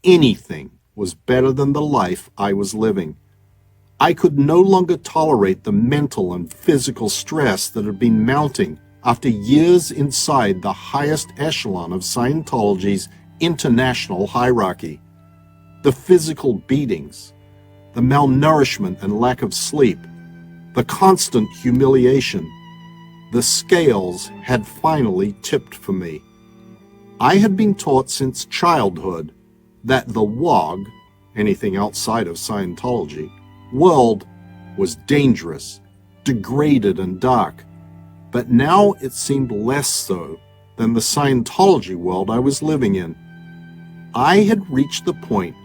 anything was better than the life I was living. I could no longer tolerate the mental and physical stress that had been mounting after years inside the highest echelon of Scientology's international hierarchy. The physical beatings, the malnourishment and lack of sleep, the constant humiliation, the scales had finally tipped for me. I had been taught since childhood that the WOG, anything outside of Scientology, world was dangerous, degraded, and dark, but now it seemed less so than the Scientology world I was living in. I had reached the point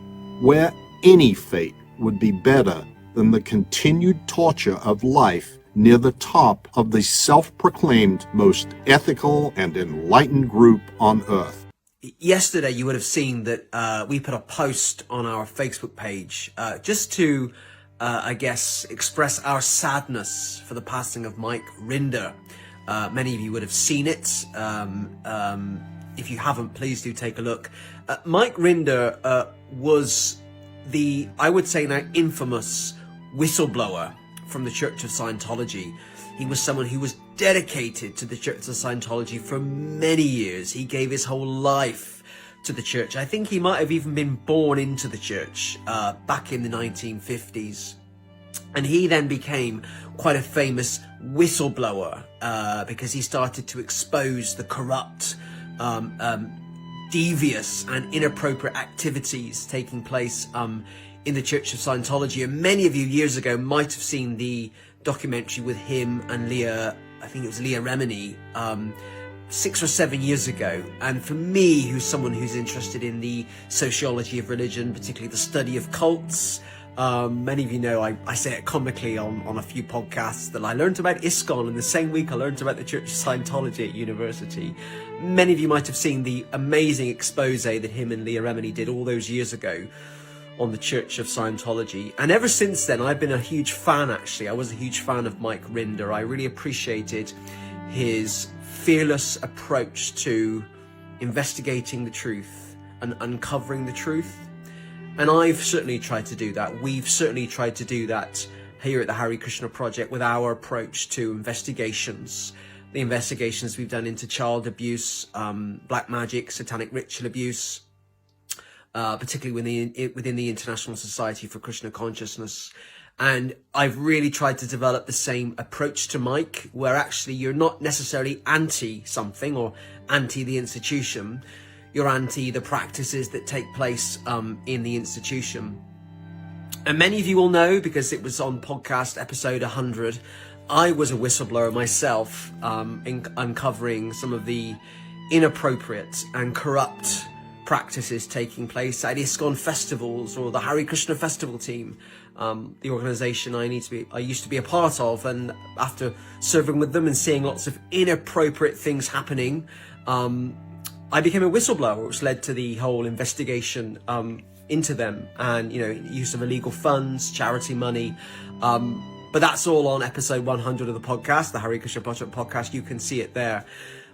where any fate would be better than the continued torture of life near the top of the self-proclaimed most ethical and enlightened group on earth. Yesterday, you would have seen that we put a post on our Facebook page just to, I guess, express our sadness for the passing of Mike Rinder. Many of you would have seen it. If you haven't, please do take a look. Mike Rinder was the, I would say now, infamous whistleblower from the Church of Scientology. He was someone who was dedicated to the Church of Scientology for many years. He gave his whole life to the church. I think he might have even been born into the church back in the 1950s. And he then became quite a famous whistleblower because he started to expose the corrupt, devious and inappropriate activities taking place in the Church of Scientology. And many of you years ago might have seen the documentary with him and Leah, I think it was Leah Remini, 6 or 7 years ago. And for me, who's someone who's interested in the sociology of religion, particularly the study of cults, many of you know I say it comically on a few podcasts that I learned about ISKCON in the same week I learned about the Church of Scientology at university. Many of you might have seen the amazing expose that him and Leah Remini did all those years ago on the Church of Scientology. And ever since then, I've been a huge fan, actually. I was a huge fan of Mike Rinder. I really appreciated his fearless approach to investigating the truth and uncovering the truth. And I've certainly tried to do that. We've certainly tried to do that here at the Hare Krishna Project with our approach to investigations. The investigations we've done into child abuse, black magic, satanic ritual abuse, particularly within the International Society for Krishna Consciousness. And I've really tried to develop the same approach to Mike, where actually you're not necessarily anti something or anti the institution. You're anti the practices that take place in the institution. And many of you will know, because it was on podcast episode 100, I was a whistleblower myself, in uncovering some of the inappropriate and corrupt practices taking place at ISKCON festivals or the Hare Krishna festival team, the organization I used to be a part of. And after serving with them and seeing lots of inappropriate things happening, I became a whistleblower, which led to the whole investigation into them and, use of illegal funds, charity money. But that's all on episode 100 of the podcast, the Hare Krishna Project podcast. You can see it there.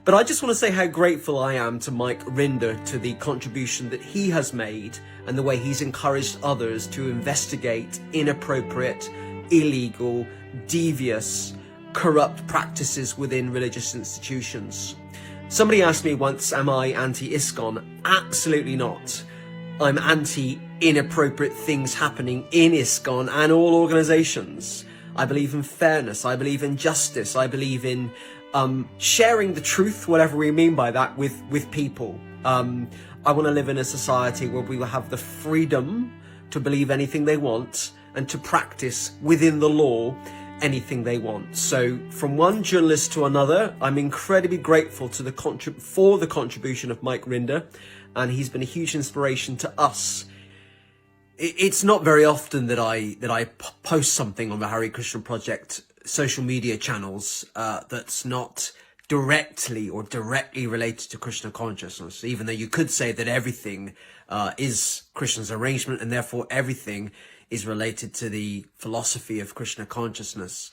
But I just want to say how grateful I am to Mike Rinder, to the contribution that he has made and the way he's encouraged others to investigate inappropriate, illegal, devious, corrupt practices within religious institutions. Somebody asked me once, am I anti-ISKCON? Absolutely not. I'm anti-inappropriate things happening in ISKCON and all organizations. I believe in fairness. I believe in justice. I believe in sharing the truth, whatever we mean by that, with people. I want to live in a society where we will have the freedom to believe anything they want and to practice within the law anything they want. So from one journalist to another, I'm incredibly grateful to for the contribution of Mike Rinder, and he's been a huge inspiration to us. It's not very often that I post something on the Hare Krishna Project social media channels that's not directly related to Krishna consciousness, even though you could say that everything is Krishna's arrangement and therefore everything is related to the philosophy of Krishna consciousness.